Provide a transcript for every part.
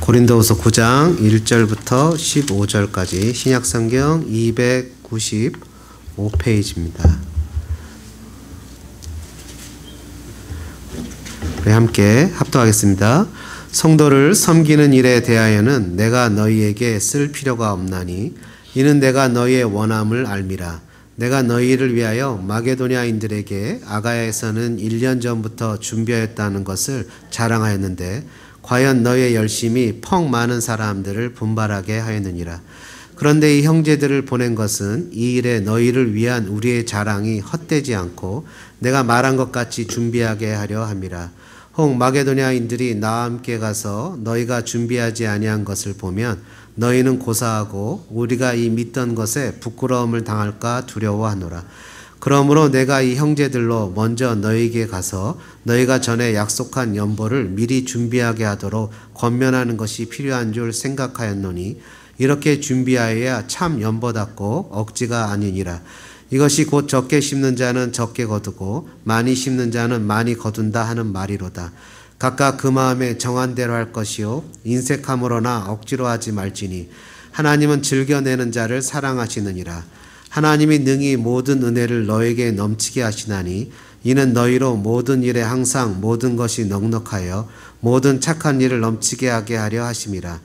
고린도후서 9장 1절부터 15절까지 신약성경 295페이지입니다. 우리 함께 합독하겠습니다. 성도를 섬기는 일에 대하여는 내가 너희에게 쓸 필요가 없나니 이는 내가 너희의 원함을 알미라. 내가 너희를 위하여 마게도냐인들에게 아가야에서는 1년 전부터 준비하였다는 것을 자랑하였는데 과연 너희의 열심이 퍽 많은 사람들을 분발하게 하였느니라. 그런데 이 형제들을 보낸 것은 이 일에 너희를 위한 우리의 자랑이 헛되지 않고 내가 말한 것 같이 준비하게 하려 함이라. 혹 마게도냐인들이 나와 함께 가서 너희가 준비하지 아니한 것을 보면 너희는 고사하고 우리가 이 믿던 것에 부끄러움을 당할까 두려워하노라. 그러므로 내가 이 형제들로 먼저 너희에게 가서 너희가 전에 약속한 연보를 미리 준비하게 하도록 권면하는 것이 필요한 줄 생각하였노니 이렇게 준비하여야 참 연보답고 억지가 아니니라. 이것이 곧 적게 심는 자는 적게 거두고 많이 심는 자는 많이 거둔다 하는 말이로다. 각각 그 마음에 정한 대로 할 것이요 인색함으로나 억지로 하지 말지니 하나님은 즐겨내는 자를 사랑하시느니라. 하나님이 능히 모든 은혜를 너에게 넘치게 하시나니 이는 너희로 모든 일에 항상 모든 것이 넉넉하여 모든 착한 일을 넘치게 하게 하려 하심이라.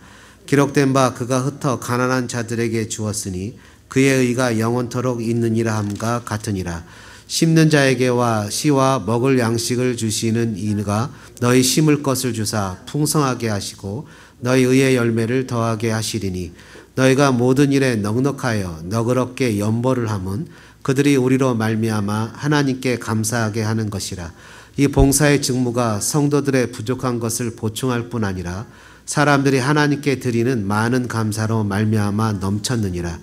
기록된 바 그가 흩어 가난한 자들에게 주었으니 그의 의가 영원토록 있느니라 함과 같으니라. 심는 자에게와 씨와 먹을 양식을 주시는 이가 너희 심을 것을 주사 풍성하게 하시고 너희 의의 열매를 더하게 하시리니 너희가 모든 일에 넉넉하여 너그럽게 연보를 함은 그들이 우리로 말미암아 하나님께 감사하게 하는 것이라. 이 봉사의 직무가 성도들의 부족한 것을 보충할 뿐 아니라 사람들이 하나님께 드리는 많은 감사로 말미암아 넘쳤느니라.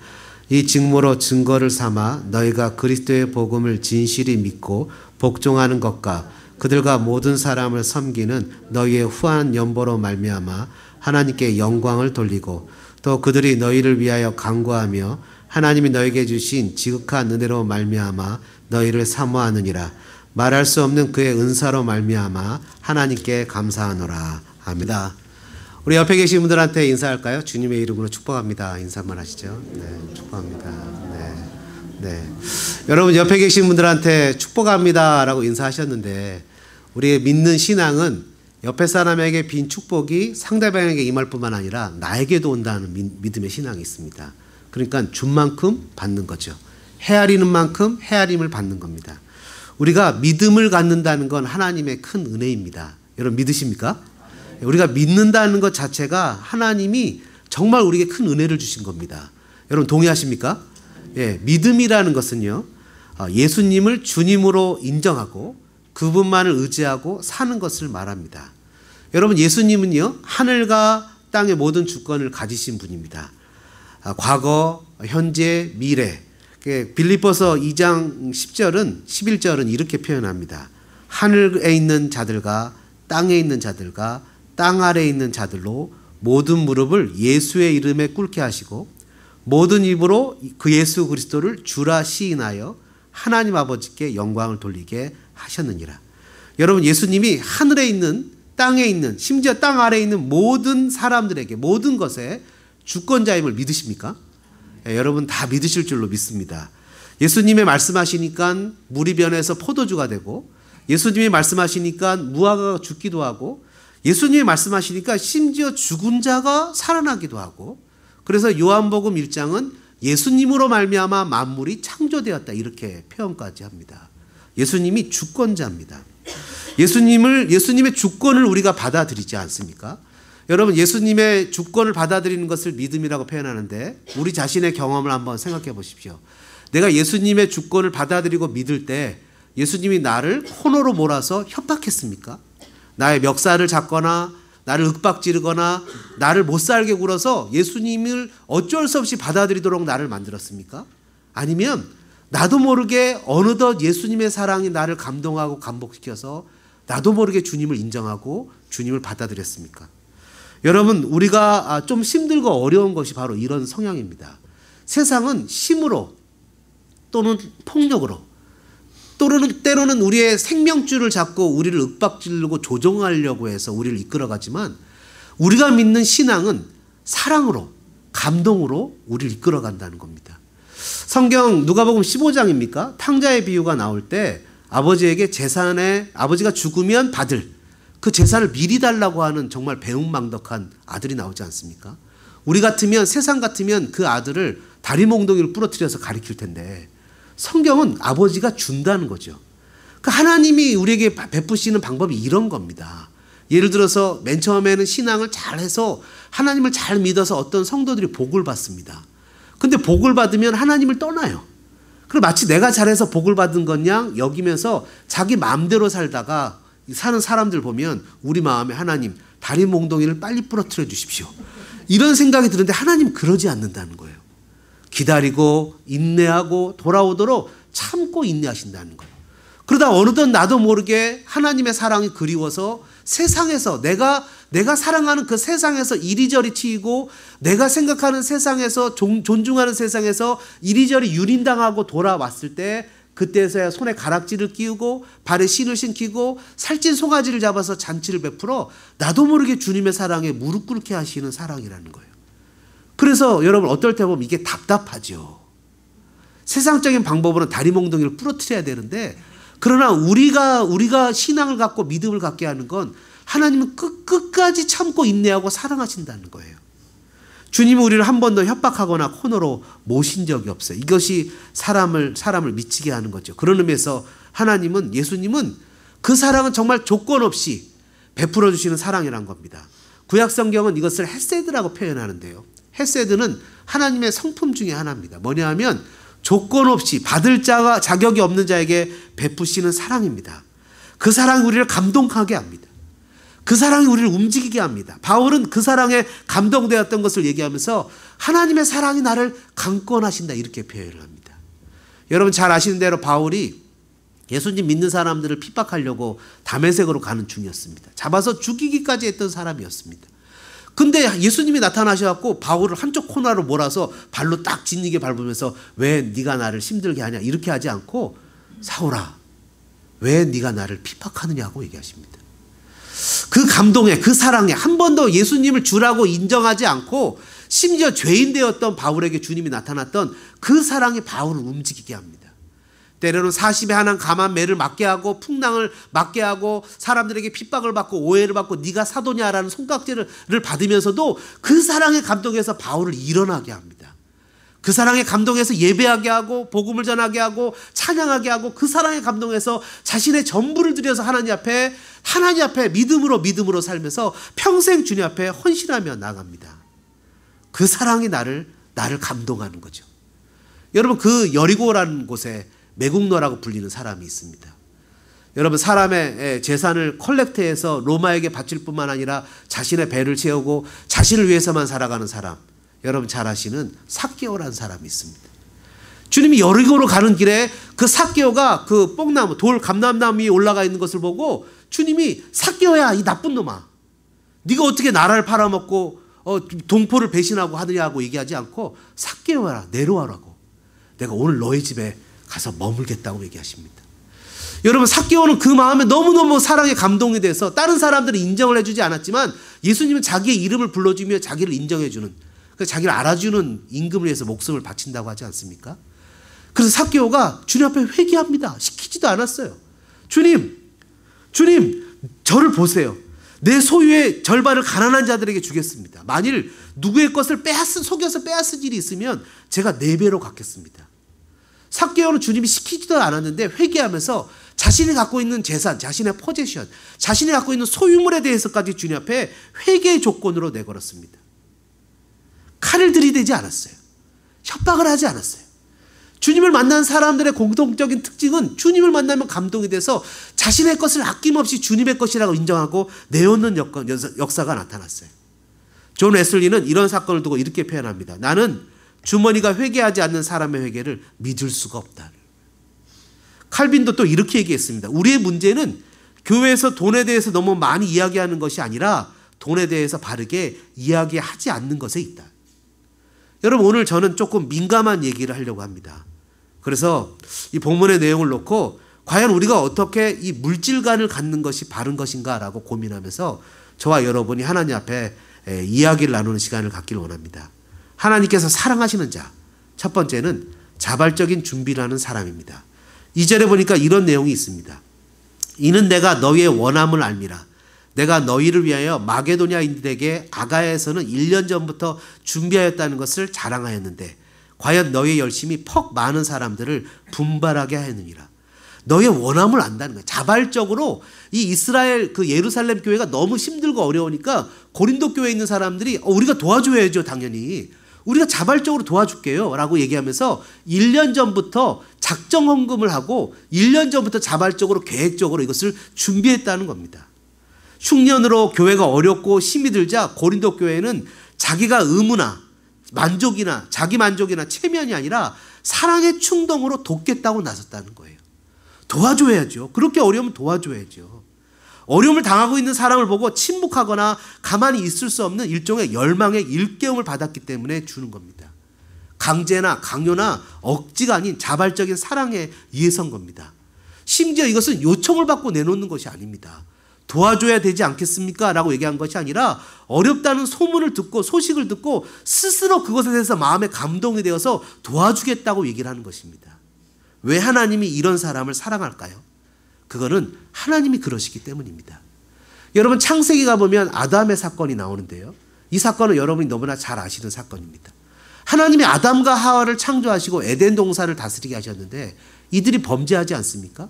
이 직무로 증거를 삼아 너희가 그리스도의 복음을 진실히 믿고 복종하는 것과 그들과 모든 사람을 섬기는 너희의 후한 연보로 말미암아 하나님께 영광을 돌리고 또 그들이 너희를 위하여 간구하며 하나님이 너희에게 주신 지극한 은혜로 말미암아 너희를 사모하느니라. 말할 수 없는 그의 은사로 말미암아 하나님께 감사하노라. 아멘. 우리 옆에 계신 분들한테 인사할까요? 주님의 이름으로 축복합니다. 인사만 하시죠. 네, 축복합니다. 네. 여러분 옆에 계신 분들한테 축복합니다라고 인사하셨는데 우리의 믿는 신앙은 옆에 사람에게 빈 축복이 상대방에게 임할 뿐만 아니라 나에게도 온다는 믿음의 신앙이 있습니다. 그러니까 준 만큼 받는 거죠. 헤아리는 만큼 헤아림을 받는 겁니다. 우리가 믿음을 갖는다는 건 하나님의 큰 은혜입니다. 여러분 믿으십니까? 우리가 믿는다는 것 자체가 하나님이 정말 우리에게 큰 은혜를 주신 겁니다. 여러분 동의하십니까? 예, 믿음이라는 것은요, 예수님을 주님으로 인정하고 그분만을 의지하고 사는 것을 말합니다. 여러분 예수님은요, 하늘과 땅의 모든 주권을 가지신 분입니다. 과거, 현재, 미래. 빌립보서 2장 10절은 11절은 이렇게 표현합니다. 하늘에 있는 자들과 땅에 있는 자들과 땅 아래에 있는 자들로 모든 무릎을 예수의 이름에 꿇게 하시고 모든 입으로 그 예수 그리스도를 주라 시인하여 하나님 아버지께 영광을 돌리게 하셨느니라. 여러분 예수님이 하늘에 있는 땅에 있는 심지어 땅 아래에 있는 모든 사람들에게 모든 것에 주권자임을 믿으십니까? 예, 여러분 다 믿으실 줄로 믿습니다. 예수님의 말씀하시니까 물이 변해서 포도주가 되고 예수님이 말씀하시니까 무화과가 죽기도 하고 예수님이 말씀하시니까 심지어 죽은 자가 살아나기도 하고 그래서 요한복음 1장은 예수님으로 말미암아 만물이 창조되었다 이렇게 표현까지 합니다. 예수님이 주권자입니다. 예수님의 주권을 우리가 받아들이지 않습니까? 여러분 예수님의 주권을 받아들이는 것을 믿음이라고 표현하는데 우리 자신의 경험을 한번 생각해 보십시오. 내가 예수님의 주권을 받아들이고 믿을 때 예수님이 나를 코너로 몰아서 협박했습니까? 나의 멱살을 잡거나 나를 윽박지르거나 나를 못살게 굴어서 예수님을 어쩔 수 없이 받아들이도록 나를 만들었습니까? 아니면 나도 모르게 어느덧 예수님의 사랑이 나를 감동하고 감복시켜서 나도 모르게 주님을 인정하고 주님을 받아들였습니까? 여러분 우리가 좀 힘들고 어려운 것이 바로 이런 성향입니다. 세상은 힘으로 또는 폭력으로 또는 때로는 우리의 생명줄을 잡고 우리를 윽박지르고 조종하려고 해서 우리를 이끌어가지만 우리가 믿는 신앙은 사랑으로, 감동으로 우리를 이끌어간다는 겁니다. 성경 누가복음 15장입니까? 탕자의 비유가 나올 때 아버지에게 아버지가 죽으면 받을 그 재산을 미리 달라고 하는 정말 배은망덕한 아들이 나오지 않습니까? 우리 같으면, 세상 같으면 그 아들을 다리몽둥이를 부러뜨려서 가리킬 텐데 성경은 아버지가 준다는 거죠. 그러니까 하나님이 우리에게 베푸시는 방법이 이런 겁니다. 예를 들어서 맨 처음에는 신앙을 잘해서 하나님을 잘 믿어서 어떤 성도들이 복을 받습니다. 근데 복을 받으면 하나님을 떠나요. 그리고 마치 내가 잘해서 복을 받은 것 양 여기면서 자기 마음대로 살다가 사는 사람들 보면 우리 마음에 하나님 다리 몽둥이를 빨리 부러뜨려 주십시오. 이런 생각이 드는데 하나님 그러지 않는다는 거예요. 기다리고 인내하고 돌아오도록 참고 인내하신다는 거예요. 그러다 어느덧 나도 모르게 하나님의 사랑이 그리워서 세상에서 내가 사랑하는 그 세상에서 이리저리 치이고 내가 생각하는 세상에서 존중하는 세상에서 이리저리 유린당하고 돌아왔을 때 그때서야 손에 가락지를 끼우고 발에 신을 신기고 살찐 송아지를 잡아서 잔치를 베풀어 나도 모르게 주님의 사랑에 무릎 꿇게 하시는 사랑이라는 거예요. 그래서 여러분 어떨 때 보면 이게 답답하죠. 세상적인 방법으로는 다리 몽둥이를 부러뜨려야 되는데 그러나 우리가 신앙을 갖고 믿음을 갖게 하는 건 하나님은 끝까지 참고 인내하고 사랑하신다는 거예요. 주님은 우리를 한 번도 협박하거나 코너로 모신 적이 없어요. 이것이 사람을 미치게 하는 거죠. 그런 의미에서 예수님은 그 사랑은 정말 조건 없이 베풀어 주시는 사랑이란 겁니다. 구약 성경은 이것을 헤세드라고 표현하는데요. 헤세드는 하나님의 성품 중에 하나입니다. 뭐냐 하면 조건 없이 받을 자격이 없는 자에게 베푸시는 사랑입니다. 그 사랑이 우리를 감동하게 합니다. 그 사랑이 우리를 움직이게 합니다. 바울은 그 사랑에 감동되었던 것을 얘기하면서 하나님의 사랑이 나를 강권하신다 이렇게 표현을 합니다. 여러분 잘 아시는 대로 바울이 예수님 믿는 사람들을 핍박하려고 다메섹으로 가는 중이었습니다. 잡아서 죽이기까지 했던 사람이었습니다. 근데 예수님이 나타나셔갖고 바울을 한쪽 코너로 몰아서 발로 딱 진리게 밟으면서 왜 네가 나를 힘들게 하냐 이렇게 하지 않고 사울아 왜 네가 나를 핍박하느냐고 얘기하십니다. 그 감동에 그 사랑에 한 번도 예수님을 주라고 인정하지 않고 심지어 죄인 되었던 바울에게 주님이 나타났던 그 사랑이 바울을 움직이게 합니다. 때로는 40에 한한 감한 매를 맞게 하고 풍랑을 맞게 하고 사람들에게 핍박을 받고 오해를 받고 네가 사도냐라는 손깍지를 받으면서도 그 사랑에 감동해서 바울을 일어나게 합니다. 그 사랑에 감동해서 예배하게 하고 복음을 전하게 하고 찬양하게 하고 그 사랑에 감동해서 자신의 전부를 들여서 하나님 앞에 믿음으로 살면서 평생 주님 앞에 헌신하며 나갑니다. 그 사랑이 나를 감동하는 거죠. 여러분 그 여리고라는 곳에 매국노라고 불리는 사람이 있습니다. 여러분 사람의 재산을 컬렉트해서 로마에게 바칠 뿐만 아니라 자신의 배를 채우고 자신을 위해서만 살아가는 사람, 여러분 잘 아시는 삭개오라는 사람이 있습니다. 주님이 여리고로 가는 길에 그 삭개오가 그 뽕나무 감람나무 위에 올라가 있는 것을 보고 주님이 삭개오야 이 나쁜 놈아 네가 어떻게 나라를 팔아먹고 동포를 배신하고 하느냐고 얘기하지 않고 삭개오야 내려와라고 내가 오늘 너의 집에 가서 머물겠다고 얘기하십니다. 여러분 삭개오는 그 마음에 너무너무 사랑에 감동이 돼서 다른 사람들은 인정을 해주지 않았지만 예수님은 자기의 이름을 불러주며 자기를 인정해주는 자기를 알아주는 임금을 위해서 목숨을 바친다고 하지 않습니까? 그래서 삭개오가 주님 앞에 회개합니다. 시키지도 않았어요. 주님 저를 보세요. 내 소유의 절반을 가난한 자들에게 주겠습니다. 만일 누구의 것을 속여서 빼앗은 일이 있으면 제가 4배로 갚겠습니다. 삭개오는 주님이 시키지도 않았는데 회개하면서 자신이 갖고 있는 재산, 자신의 포제션, 자신이 갖고 있는 소유물에 대해서까지 주님 앞에 회개의 조건으로 내걸었습니다. 칼을 들이대지 않았어요. 협박을 하지 않았어요. 주님을 만난 사람들의 공통적인 특징은 주님을 만나면 감동이 돼서 자신의 것을 아낌없이 주님의 것이라고 인정하고 내놓는 역사가 나타났어요. 존 웨슬리는 이런 사건을 두고 이렇게 표현합니다. 나는 주머니가 회개하지 않는 사람의 회개를 믿을 수가 없다. 칼빈도 또 이렇게 얘기했습니다. 우리의 문제는 교회에서 돈에 대해서 너무 많이 이야기하는 것이 아니라 돈에 대해서 바르게 이야기하지 않는 것에 있다. 여러분 오늘 저는 조금 민감한 얘기를 하려고 합니다. 그래서 이 본문의 내용을 놓고 과연 우리가 어떻게 이 물질관을 갖는 것이 바른 것인가라고 고민하면서 저와 여러분이 하나님 앞에 이야기를 나누는 시간을 갖기를 원합니다. 하나님께서 사랑하시는 자, 첫 번째는 자발적인 준비를 하는 사람입니다. 2절에 보니까 이런 내용이 있습니다. 이는 내가 너희의 원함을 알미라. 내가 너희를 위하여 마게도냐인들에게 아가야에서는 1년 전부터 준비하였다는 것을 자랑하였는데 과연 너희의 열심이 퍽 많은 사람들을 분발하게 하였느니라. 너희의 원함을 안다는 거야. 자발적으로 이 이스라엘 그 예루살렘 교회가 너무 힘들고 어려우니까 고린도 교회에 있는 사람들이 우리가 도와줘야죠. 당연히 우리가 자발적으로 도와줄게요 라고 얘기하면서 1년 전부터 작정 헌금을 하고 1년 전부터 자발적으로 계획적으로 이것을 준비했다는 겁니다. 흉년으로 교회가 어렵고 힘이 들자 고린도 교회는 자기가 의무나 만족이나 자기 만족이나 체면이 아니라 사랑의 충동으로 돕겠다고 나섰다는 거예요. 도와줘야죠. 그렇게 어려우면 도와줘야죠. 어려움을 당하고 있는 사람을 보고 침묵하거나 가만히 있을 수 없는 일종의 열망의 일깨움을 받았기 때문에 주는 겁니다. 강제나 강요나 억지가 아닌 자발적인 사랑에 의해서인 겁니다. 심지어 이것은 요청을 받고 내놓는 것이 아닙니다. 도와줘야 되지 않겠습니까? 라고 얘기한 것이 아니라 어렵다는 소문을 듣고 소식을 듣고 스스로 그것에 대해서 마음에 감동이 되어서 도와주겠다고 얘기를 하는 것입니다. 왜 하나님이 이런 사람을 사랑할까요? 그거는 하나님이 그러시기 때문입니다. 여러분 창세기 가보면 아담의 사건이 나오는데요. 이 사건은 여러분이 너무나 잘 아시는 사건입니다. 하나님이 아담과 하와를 창조하시고 에덴 동산을 다스리게 하셨는데 이들이 범죄하지 않습니까?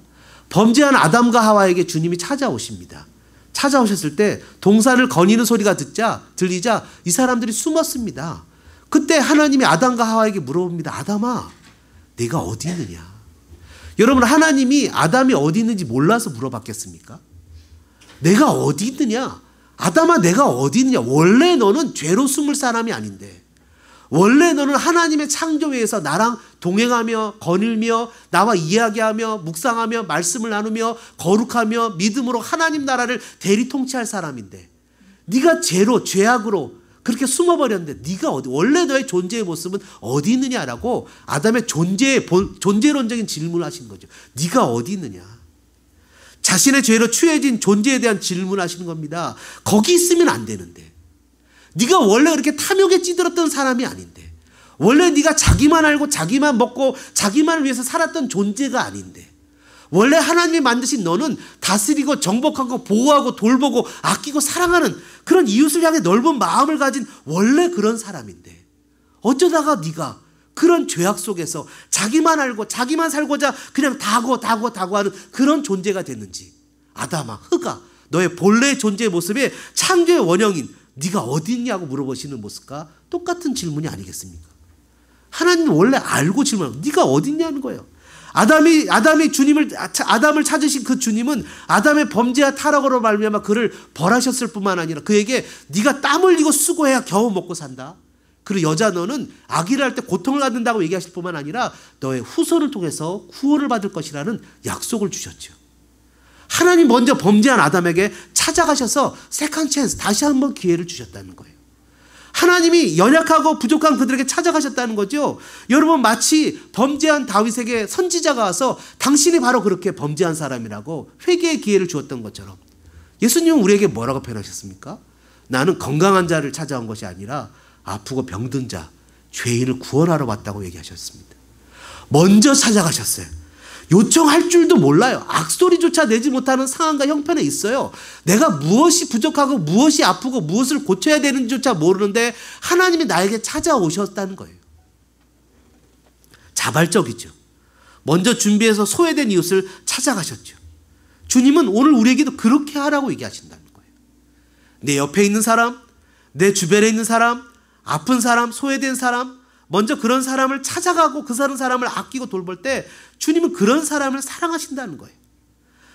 범죄한 아담과 하와에게 주님이 찾아오십니다. 찾아오셨을 때 동산을 거니는 소리가 들리자 이 사람들이 숨었습니다. 그때 하나님이 아담과 하와에게 물어봅니다. 아담아, 네가 어디 있느냐? 여러분 하나님이 아담이 어디 있는지 몰라서 물어봤겠습니까? 내가 어디 있느냐? 아담아 내가 어디 있느냐? 원래 너는 죄로 숨을 사람이 아닌데 원래 너는 하나님의 창조회에서 나랑 동행하며 거닐며 나와 이야기하며 묵상하며 말씀을 나누며 거룩하며 믿음으로 하나님 나라를 대리 통치할 사람인데 네가 죄악으로 그렇게 숨어버렸는데 네가 원래 너의 존재의 모습은 어디 있느냐라고 아담의 존재론적인 질문을 하신 거죠. 네가 어디 있느냐? 자신의 죄로 취해진 존재에 대한 질문을 하시는 겁니다. 거기 있으면 안 되는데 네가 원래 그렇게 탐욕에 찌들었던 사람이 아닌데 원래 네가 자기만 알고 자기만 먹고 자기만을 위해서 살았던 존재가 아닌데 원래 하나님이 만드신 너는 다스리고 정복하고 보호하고 돌보고 아끼고 사랑하는 그런 이웃을 향해 넓은 마음을 가진 원래 그런 사람인데 어쩌다가 네가 그런 죄악 속에서 자기만 알고 자기만 살고자 그냥 다고 하는 그런 존재가 됐는지 아담아 흑아 너의 본래의 존재의 모습에 창조의 원형인 네가 어디 있냐고 물어보시는 모습과 똑같은 질문이 아니겠습니까? 하나님은 원래 알고 질문하고 네가 어디 있냐는 거예요. 아담을 찾으신 그 주님은 아담의 범죄와 타락으로 말미암아 그를 벌하셨을 뿐만 아니라 그에게 네가 땀 흘리고 수고해야 겨우 먹고 산다. 그리고 여자 너는 아기를 할 때 고통을 갖는다고 얘기하실 뿐만 아니라 너의 후손을 통해서 구원을 받을 것이라는 약속을 주셨죠. 하나님 먼저 범죄한 아담에게 찾아가셔서 세컨 찬스 다시 한번 기회를 주셨다는 거예요. 하나님이 연약하고 부족한 그들에게 찾아가셨다는 거죠. 여러분 마치 범죄한 다윗에게 선지자가 와서 당신이 바로 그렇게 범죄한 사람이라고 회개의 기회를 주었던 것처럼 예수님은 우리에게 뭐라고 표현하셨습니까? 나는 건강한 자를 찾아온 것이 아니라 아프고 병든 자, 죄인을 구원하러 왔다고 얘기하셨습니다. 먼저 찾아가셨어요. 요청할 줄도 몰라요. 악소리조차 내지 못하는 상황과 형편에 있어요. 내가 무엇이 부족하고 무엇이 아프고 무엇을 고쳐야 되는지조차 모르는데 하나님이 나에게 찾아오셨다는 거예요. 자발적이죠. 먼저 준비해서 소외된 이웃을 찾아가셨죠. 주님은 오늘 우리에게도 그렇게 하라고 얘기하신다는 거예요. 내 옆에 있는 사람, 내 주변에 있는 사람, 아픈 사람, 소외된 사람 먼저 그런 사람을 찾아가고 그 사람을 아끼고 돌볼 때 주님은 그런 사람을 사랑하신다는 거예요.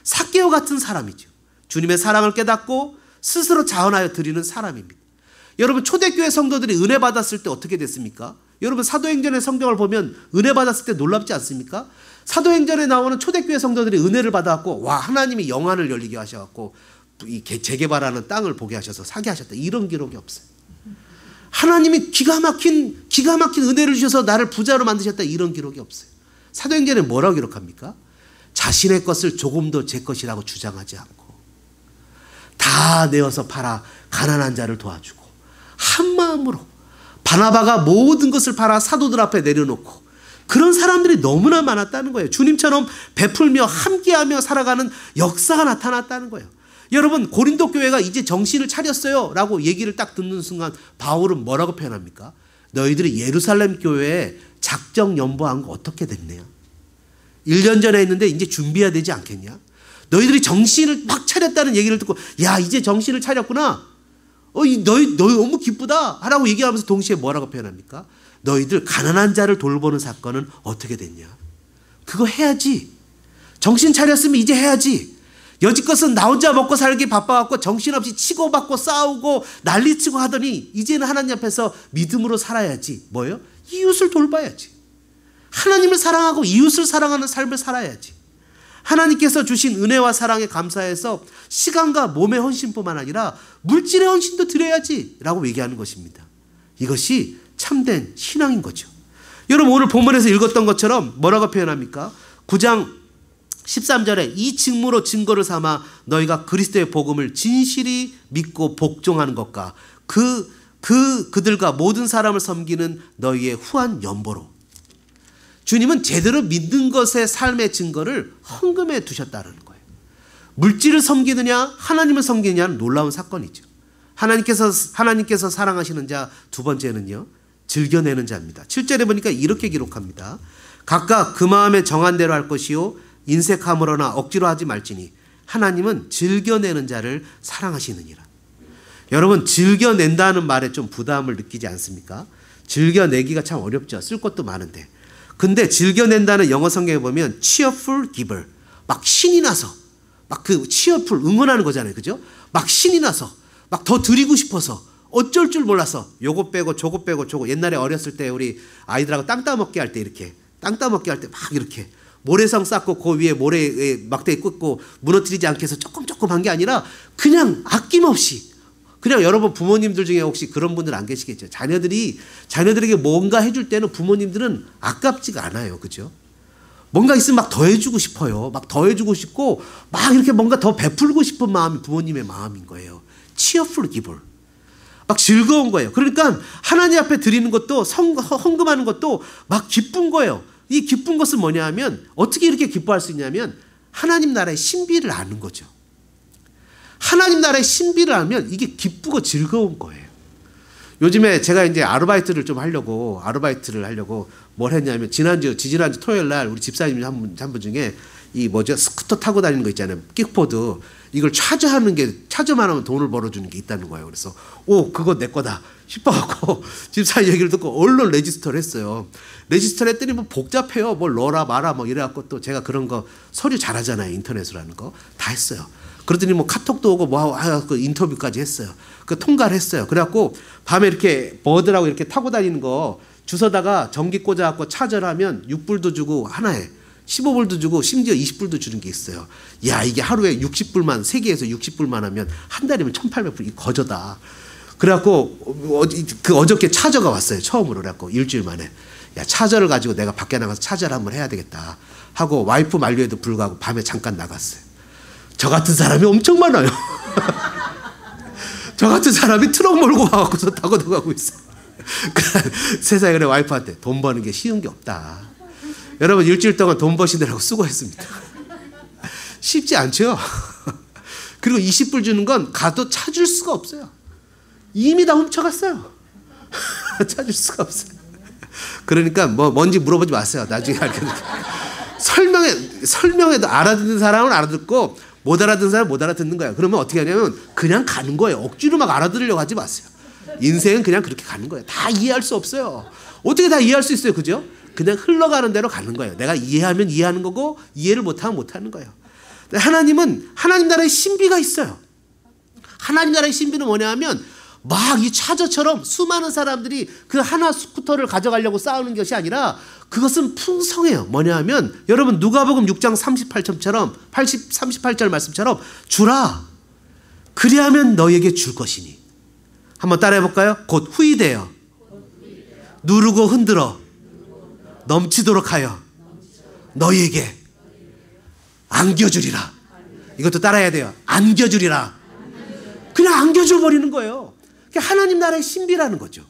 삭개오 같은 사람이죠. 주님의 사랑을 깨닫고 스스로 자원하여 드리는 사람입니다. 여러분 초대교회 성도들이 은혜 받았을 때 어떻게 됐습니까? 여러분 사도행전의 성경을 보면 은혜 받았을 때 놀랍지 않습니까? 사도행전에 나오는 초대교회 성도들이 은혜를 받았고 와 하나님이 영안을 열리게 하셔갖고 재개발하는 땅을 보게 하셔서 사게 하셨다. 이런 기록이 없어요. 하나님이 기가 막힌 은혜를 주셔서 나를 부자로 만드셨다. 이런 기록이 없어요. 사도행전에 뭐라고 기록합니까? 자신의 것을 조금도 제 것이라고 주장하지 않고 다 다 내어서 팔아 가난한 자를 도와주고, 한 마음으로 바나바가 모든 것을 팔아 사도들 앞에 내려놓고, 그런 사람들이 너무나 많았다는 거예요. 주님처럼 베풀며 함께하며 살아가는 역사가 나타났다는 거예요. 여러분, 고린도 교회가 이제 정신을 차렸어요 라고 얘기를 딱 듣는 순간 바울은 뭐라고 표현합니까? 너희들이 예루살렘 교회에 작정 연보한 거 어떻게 됐냐? 1년 전에 했는데 이제 준비해야 되지 않겠냐? 너희들이 정신을 막 차렸다는 얘기를 듣고, 야, 이제 정신을 차렸구나. 너희 너무 기쁘다 하라고 얘기하면서 동시에 뭐라고 표현합니까? 너희들 가난한 자를 돌보는 사건은 어떻게 됐냐? 그거 해야지. 정신 차렸으면 이제 해야지. 여지껏은 나 혼자 먹고 살기 바빠갖고 정신없이 치고받고 싸우고 난리치고 하더니 이제는 하나님 앞에서 믿음으로 살아야지. 뭐예요? 이웃을 돌봐야지. 하나님을 사랑하고 이웃을 사랑하는 삶을 살아야지. 하나님께서 주신 은혜와 사랑에 감사해서 시간과 몸의 헌신뿐만 아니라 물질의 헌신도 드려야지 라고 얘기하는 것입니다. 이것이 참된 신앙인 거죠. 여러분, 오늘 본문에서 읽었던 것처럼 뭐라고 표현합니까? 9장 13절에 이 직무로 증거를 삼아 너희가 그리스도의 복음을 진실이 믿고 복종하는 것과 그들과 모든 사람을 섬기는 너희의 후한 연보로. 주님은 제대로 믿는 것의 삶의 증거를 헌금해 두셨다는 거예요. 물질을 섬기느냐 하나님을 섬기느냐는 놀라운 사건이죠. 하나님께서 사랑하시는 자 두 번째는요, 즐겨내는 자입니다. 7절에 보니까 이렇게 기록합니다. 각각 그 마음에 정한 대로 할 것이요 인색함으로나 억지로 하지 말지니 하나님은 즐겨내는 자를 사랑하시느니라. 여러분, 즐겨낸다는 말에 좀 부담을 느끼지 않습니까? 즐겨내기가 참 어렵죠. 쓸 것도 많은데. 근데 즐겨낸다는 영어 성경에 보면 cheerful giver, 막 신이 나서, 막 그 cheerful 응원하는 거잖아요. 그죠? 막 신이 나서 막 더 드리고 싶어서 어쩔 줄 몰라서 요거 빼고 저거 빼고 저거. 옛날에 어렸을 때 우리 아이들하고 땅 따먹기 할 때 이렇게 땅 따먹기 할 때 막 이렇게 모래성 쌓고 그 위에 모래 막대기 꽂고 무너뜨리지 않게 해서 조금 한 게 아니라 그냥 아낌없이. 그냥 여러분 부모님들 중에 혹시 그런 분들 안 계시겠죠? 자녀들에게 뭔가 해줄 때는 부모님들은 아깝지가 않아요. 그죠? 뭔가 있으면 막 더 해주고 싶어요. 막 더 해주고 싶고 막 이렇게 뭔가 더 베풀고 싶은 마음이 부모님의 마음인 거예요. cheerful giver. 막 즐거운 거예요. 그러니까 하나님 앞에 드리는 것도 헌금하는 것도 막 기쁜 거예요. 이 기쁜 것은 뭐냐 하면 어떻게 이렇게 기뻐할 수 있냐면 하나님 나라의 신비를 아는 거죠. 하나님 나라의 신비를 알면 이게 기쁘고 즐거운 거예요. 요즘에 제가 이제 아르바이트를 하려고 뭘 했냐면 지지난주 토요일 날 우리 집사님 한 분 중에 스쿠터 타고 다니는 거 있잖아요. 킥보드. 이걸 차저만 하면 돈을 벌어주는 게 있다는 거예요. 그래서 그거 내 거다 싶어갖고 집사님 얘기를 듣고 얼른 레지스터를 했어요. 레지스터를 했더니 뭐 복잡해요. 뭘 넣어라 마라 뭐 이래갖고 또 제가 그런 거 서류 잘하잖아요. 인터넷으로 하는 거 다 했어요. 그러더니 뭐 카톡도 오고 그 인터뷰까지 했어요. 그 통과를 했어요. 그래갖고 밤에 이렇게 버드라고 이렇게 타고 다니는 거 주워다가 전기 꽂아갖고 차저하면 6불도 주고 하나에 15불도 주고 심지어 20불도 주는 게 있어요. 야, 이게 하루에 60불만, 3개에서 60불만 하면 한 달이면 1,800불. 이 거저다. 그래갖고 어저께 차저가 왔어요. 처음으로. 그래갖고 일주일 만에. 야, 차저를 가지고 내가 밖에 나가서 차저를 한번 해야 되겠다 하고 와이프 만류에도 불구하고 밤에 잠깐 나갔어요. 저 같은 사람이 엄청 많아요. 저 같은 사람이 트럭 몰고 와갖고서 타고 들어가고 있어요. 세상에 그래 와이프한테 돈 버는 게 쉬운 게 없다. 여러분 일주일 동안 돈 버시느라고 수고했습니다. 쉽지 않죠. 그리고 20불 주는 건 가도 찾을 수가 없어요. 이미 다 훔쳐갔어요. 찾을 수가 없어요. 그러니까 뭔지 물어보지 마세요. 나중에 알겠는데. 설명해도 알아듣는 사람은 알아듣고 못 알아듣는 사람은 못 알아듣는 거예요. 그러면 어떻게 하냐면 그냥 가는 거예요. 억지로 막 알아들으려고 하지 마세요. 인생은 그냥 그렇게 가는 거예요. 다 이해할 수 없어요. 어떻게 다 이해할 수 있어요. 그죠? 그냥 흘러가는 대로 가는 거예요. 내가 이해하면 이해하는 거고 이해를 못하면 못하는 거예요. 하나님은 하나님 나라의 신비가 있어요. 하나님 나라의 신비는 뭐냐 하면 막 이 차저처럼 수많은 사람들이 그 하나 스쿠터를 가져가려고 싸우는 것이 아니라 그것은 풍성해요. 뭐냐 하면 여러분 누가복음 6장 38절 말씀처럼 주라. 그리하면 너에게 줄 것이니. 한번 따라해 볼까요? 곧 후이되어 누르고 흔들어 넘치도록 하여 너희에게 안겨주리라. 이것도 따라해야 돼요. 안겨주리라. 그냥 안겨줘 버리는 거예요. 그게 하나님 나라의 신비라는 거죠.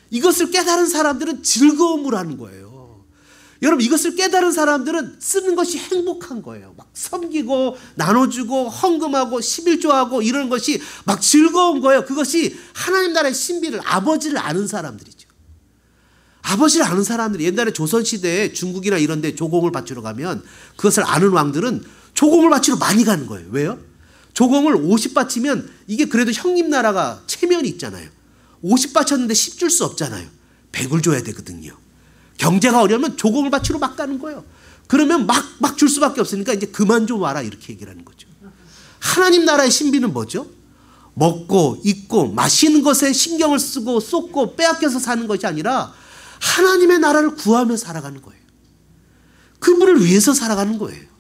이것을 깨달은 사람들은 즐거움을 하는 거예요. 여러분, 이것을 깨달은 사람들은 쓰는 것이 행복한 거예요. 막 섬기고 나눠주고 헌금하고 11조하고 이런 것이 막 즐거운 거예요. 그것이 하나님 나라의 신비를, 아버지를 아는 사람들이죠. 아버지를 아는 사람들이, 옛날에 조선시대에 중국이나 이런 데 조공을 바치러 가면 그것을 아는 왕들은 조공을 바치러 많이 가는 거예요. 왜요? 조공을 50 바치면 이게 그래도 형님 나라가 체면이 있잖아요. 50 바쳤는데 10 줄 수 없잖아요. 100을 줘야 되거든요. 경제가 어려우면 조공을 바치러 막 가는 거예요. 그러면 막 줄 수밖에 없으니까 이제 그만 좀 와라, 이렇게 얘기를 하는 거죠. 하나님 나라의 신비는 뭐죠? 먹고 입고 마시는 것에 신경을 쓰고 쏟고 빼앗겨서 사는 것이 아니라 하나님의 나라를 구하며 살아가는 거예요. 그분을 위해서 살아가는 거예요.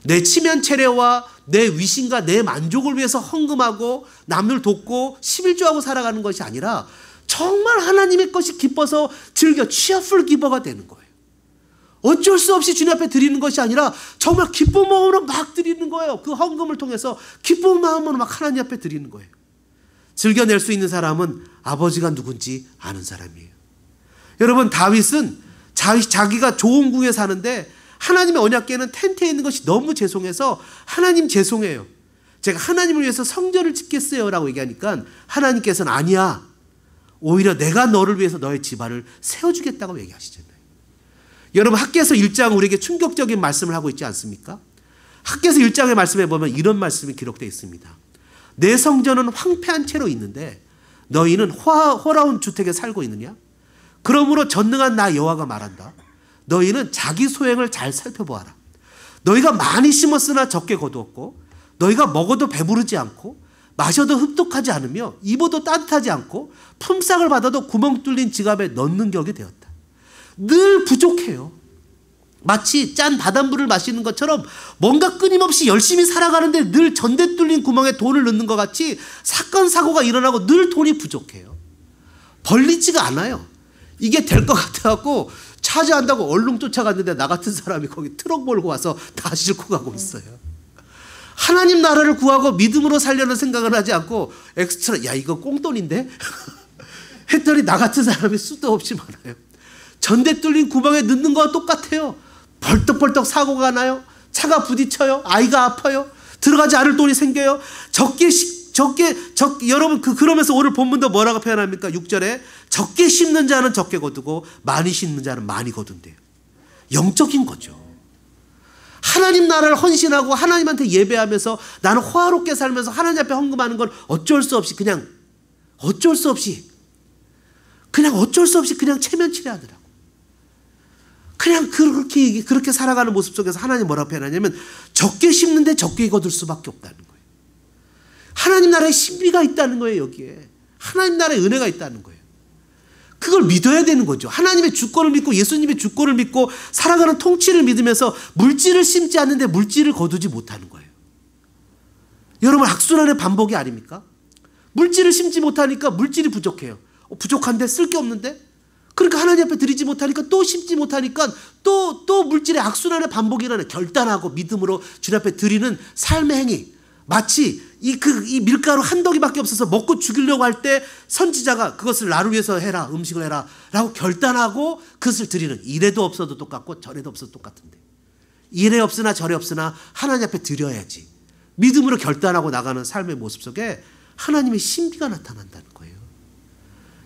내 치면체례와 내 위신과 내 만족을 위해서 헌금하고 남을 돕고 11조하고 살아가는 것이 아니라 정말 하나님의 것이 기뻐서 즐겨 취합풀 기버가 되는 거예요. 어쩔 수 없이 주님 앞에 드리는 것이 아니라 정말 기쁜 마음으로 막 드리는 거예요. 그 헌금을 통해서 기쁜 마음으로 막 하나님 앞에 드리는 거예요. 즐겨낼 수 있는 사람은 아버지가 누군지 아는 사람이에요. 여러분, 다윗은 자기가 좋은 궁에 사는데 하나님의 언약궤는 텐트에 있는 것이 너무 죄송해서 하나님 죄송해요, 제가 하나님을 위해서 성전을 짓겠어요 라고 얘기하니까 하나님께서는 아니야, 오히려 내가 너를 위해서 너의 집안을 세워주겠다고 얘기하시잖아요. 여러분, 학개서 1장 우리에게 충격적인 말씀을 하고 있지 않습니까? 학개서 1장의 말씀에 보면 이런 말씀이 기록되어 있습니다. 내 성전은 황폐한 채로 있는데 너희는 호라운 주택에 살고 있느냐? 그러므로 전능한 나 여호와가 말한다. 너희는 자기 소행을 잘 살펴보아라. 너희가 많이 심었으나 적게 거두었고 너희가 먹어도 배부르지 않고 마셔도 흡독하지 않으며 입어도 따뜻하지 않고 품삯을 받아도 구멍 뚫린 지갑에 넣는 격이 되었다. 늘 부족해요. 마치 짠 바닷물을 마시는 것처럼 뭔가 끊임없이 열심히 살아가는데 늘 전대 뚫린 구멍에 돈을 넣는 것 같이 사건 사고가 일어나고 늘 돈이 부족해요. 벌리지가 않아요. 이게 될 것 같아갖고 차지한다고 얼른 쫓아갔는데 나 같은 사람이 거기 트럭 몰고 와서 다 싣고 가고 있어요. 하나님 나라를 구하고 믿음으로 살려는 생각을 하지 않고 엑스트라, 야 이거 꽁돈인데? 했더니 나 같은 사람이 수도 없이 많아요. 전대 뚫린 구멍에 넣는 거와 똑같아요. 벌떡벌떡 사고가 나요. 차가 부딪혀요. 아이가 아파요. 들어가지 않을 돈이 생겨요. 여러분 그러면서 오늘 본문도 뭐라고 표현합니까? 6절에 적게 심는 자는 적게 거두고 많이 심는 자는 많이 거둔대요. 영적인 거죠. 하나님 나라를 헌신하고 하나님한테 예배하면서 나는 호화롭게 살면서 하나님 앞에 헌금하는 건 어쩔 수 없이 그냥 체면치레하더라고. 그냥 그렇게 살아가는 모습 속에서 하나님 뭐라고 표현하냐면 적게 심는데 적게 거둘 수밖에 없다는 거예요. 하나님 나라의 신비가 있다는 거예요. 여기에 하나님 나라의 은혜가 있다는 거예요. 그걸 믿어야 되는 거죠. 하나님의 주권을 믿고 예수님의 주권을 믿고 살아가는 통치를 믿으면서 물질을 심지 않는데 물질을 거두지 못하는 거예요. 여러분, 악순환의 반복이 아닙니까? 물질을 심지 못하니까 물질이 부족해요. 부족한데 쓸 게 없는데? 그러니까 하나님 앞에 드리지 못하니까 또 심지 못하니까 또 물질의 악순환의 반복이라는, 결단하고 믿음으로 주님 앞에 드리는 삶의 행위. 마치 이 밀가루 한 덩이밖에 없어서 먹고 죽이려고 할 때 선지자가 그것을 나를 위해서 해라, 음식을 해라 라고 결단하고 그것을 드리는, 이래도 없어도 똑같고 저래도 없어도 똑같은데, 이래 없으나 저래 없으나 하나님 앞에 드려야지 믿음으로 결단하고 나가는 삶의 모습 속에 하나님의 신비가 나타난다는 거예요.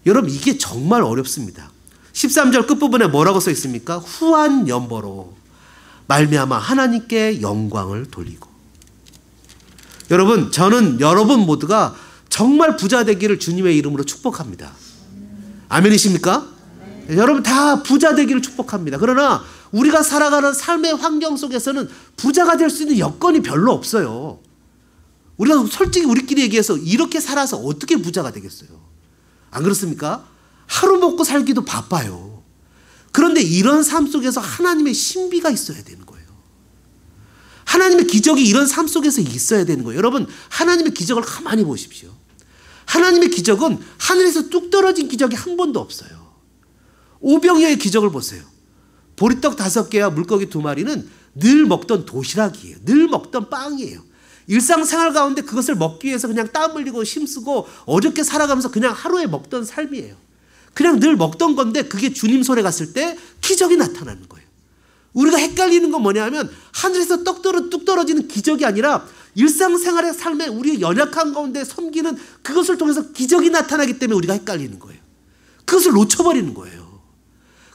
여러분, 이게 정말 어렵습니다. 13절 끝부분에 뭐라고 써 있습니까? 후한 연보로 말미암아 하나님께 영광을 돌리고. 여러분, 저는 여러분 모두가 정말 부자 되기를 주님의 이름으로 축복합니다. 아멘이십니까? 네. 여러분 다 부자 되기를 축복합니다. 그러나 우리가 살아가는 삶의 환경 속에서는 부자가 될 수 있는 여건이 별로 없어요. 우리가 솔직히 우리끼리 얘기해서 이렇게 살아서 어떻게 부자가 되겠어요? 안 그렇습니까? 하루 먹고 살기도 바빠요. 그런데 이런 삶 속에서 하나님의 신비가 있어야 되는 거예요. 하나님의 기적이 이런 삶 속에서 있어야 되는 거예요. 여러분, 하나님의 기적을 가만히 보십시오. 하나님의 기적은 하늘에서 뚝 떨어진 기적이 한 번도 없어요. 오병이어의 기적을 보세요. 보리떡 5개와 물고기 2마리는 늘 먹던 도시락이에요. 늘 먹던 빵이에요. 일상생활 가운데 그것을 먹기 위해서 그냥 땀 흘리고 힘쓰고 어렵게 살아가면서 그냥 하루에 먹던 삶이에요. 그냥 늘 먹던 건데 그게 주님 손에 갔을 때 기적이 나타나는 거예요. 우리가 헷갈리는 건 뭐냐면 하늘에서 뚝 떨어지는 기적이 아니라 일상생활의 삶에 우리의 연약한 가운데 섬기는 그것을 통해서 기적이 나타나기 때문에 우리가 헷갈리는 거예요. 그것을 놓쳐버리는 거예요.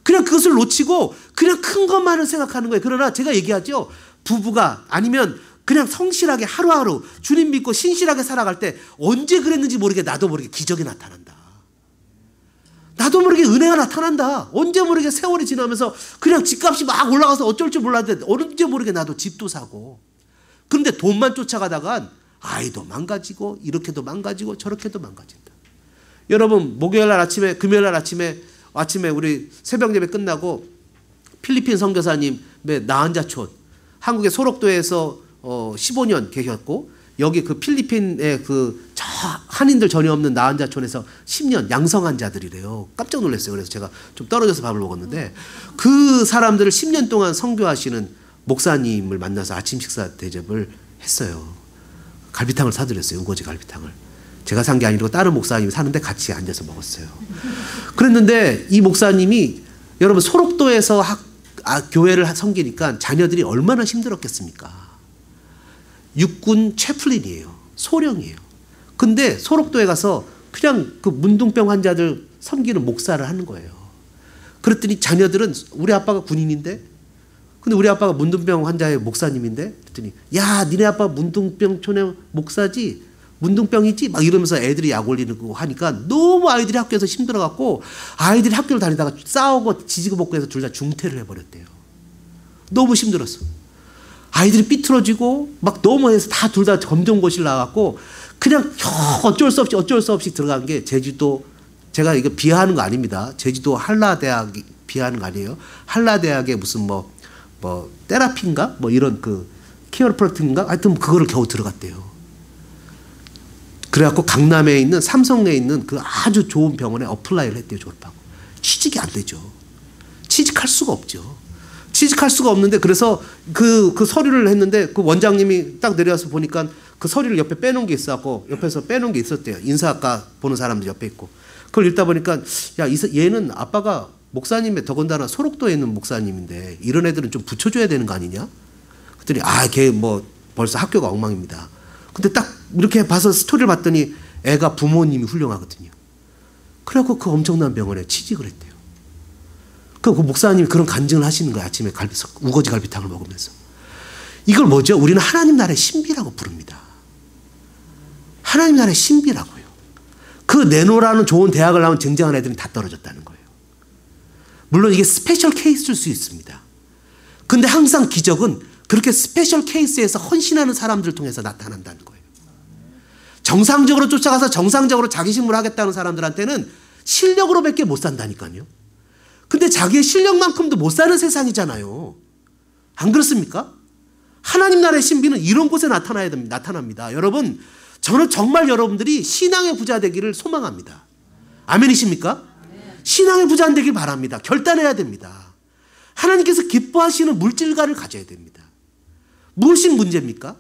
그냥 그것을 놓치고 그냥 큰 것만을 생각하는 거예요. 그러나 제가 얘기하죠. 부부가 아니면 그냥 성실하게 하루하루 주님 믿고 신실하게 살아갈 때 언제 그랬는지 모르게 나도 모르게 기적이 나타난다. 나도 모르게 은혜가 나타난다. 언제 모르게 세월이 지나면서 그냥 집값이 막 올라가서 어쩔 줄 몰랐는데 언제 모르게 나도 집도 사고. 그런데 돈만 쫓아가다간 아이도 망가지고 이렇게도 망가지고 저렇게도 망가진다. 여러분 목요일 날 아침에 금요일 날 아침에 우리 새벽 예배 끝나고 필리핀 선교사님의 나한자촌 한국의 소록도에서 15년 계셨고 여기 그 필리핀의 저 한인들 전혀 없는 나한자촌에서 10년 양성한 자들이래요. 깜짝 놀랐어요. 그래서 제가 좀 떨어져서 밥을 먹었는데 그 사람들을 10년 동안 선교하시는 목사님을 만나서 아침 식사 대접을 했어요. 갈비탕을 사드렸어요. 우거지 갈비탕을. 제가 산 게 아니고 다른 목사님이 사는데 같이 앉아서 먹었어요. 그랬는데 이 목사님이 여러분 소록도에서 교회를 섬기니까 자녀들이 얼마나 힘들었겠습니까? 육군 채플린이에요. 소령이에요. 근데 소록도에 가서 그냥 그 문둥병 환자들 섬기는 목사를 하는 거예요. 그랬더니 자녀들은 우리 아빠가 군인인데 근데 우리 아빠가 문둥병 환자의 목사님인데 그랬더니 야 니네 아빠 문둥병촌의 목사지 문둥병이지 막 이러면서 애들이 약 올리고 하니까 너무 아이들이 학교에서 힘들어갖고 아이들이 학교를 다니다가 싸우고 지지고 볶고 해서 둘 다 중퇴를 해버렸대요. 너무 힘들었어. 아이들이 삐뚤어지고 막 너무 해서 다 둘 다 검정고시를 나왔고 그냥 어쩔 수 없이 들어간 게 제주도 제가 이거 비하하는 거 아닙니다. 제주도 한라대학 비하하는 거 아니에요. 한라대학에 무슨 뭐 테라피인가 뭐 이런 그 키어프로틴인가 하여튼 그거를 겨우 들어갔대요. 그래갖고 강남에 있는 삼성내에 있는 그 아주 좋은 병원에 어플라이를 했대요. 졸업하고. 취직이 안 되죠. 취직할 수가 없죠. 취직할 수가 없는데 그래서 그 서류를 했는데 그 원장님이 딱 내려와서 보니까 그 서류를 옆에 빼놓은 게 있었고 옆에서 빼놓은 게 있었대요. 인사학과 보는 사람들 옆에 있고. 그걸 읽다 보니까 야, 얘는 아빠가 목사님의 더군다나 소록도에 있는 목사님인데 이런 애들은 좀 붙여줘야 되는 거 아니냐? 그랬더니 걔 뭐 벌써 학교가 엉망입니다. 근데 딱 이렇게 봐서 스토리를 봤더니 애가 부모님이 훌륭하거든요. 그래갖고 그 엄청난 병원에 취직을 했대요. 그 목사님이 그런 간증을 하시는 거예요. 아침에 우거지 갈비탕을 먹으면서. 이걸 뭐죠? 우리는 하나님 나라의 신비라고 부릅니다. 하나님 나라의 신비라고요. 그 내노라는 좋은 대학을 나온 쟁쟁한 애들은 다 떨어졌다는 거예요. 물론 이게 스페셜 케이스일 수 있습니다. 근데 항상 기적은 그렇게 스페셜 케이스에서 헌신하는 사람들을 통해서 나타난다는 거예요. 정상적으로 쫓아가서 정상적으로 자기 식물을 하겠다는 사람들한테는 실력으로밖에 못 산다니까요. 근데 자기의 실력만큼도 못 사는 세상이잖아요. 안 그렇습니까? 하나님 나라의 신비는 이런 곳에 나타납니다. 여러분, 저는 정말 여러분들이 신앙의 부자 되기를 소망합니다. 아멘이십니까? 신앙의 부자 되길 바랍니다. 결단해야 됩니다. 하나님께서 기뻐하시는 물질가를 가져야 됩니다. 무엇이 문제입니까?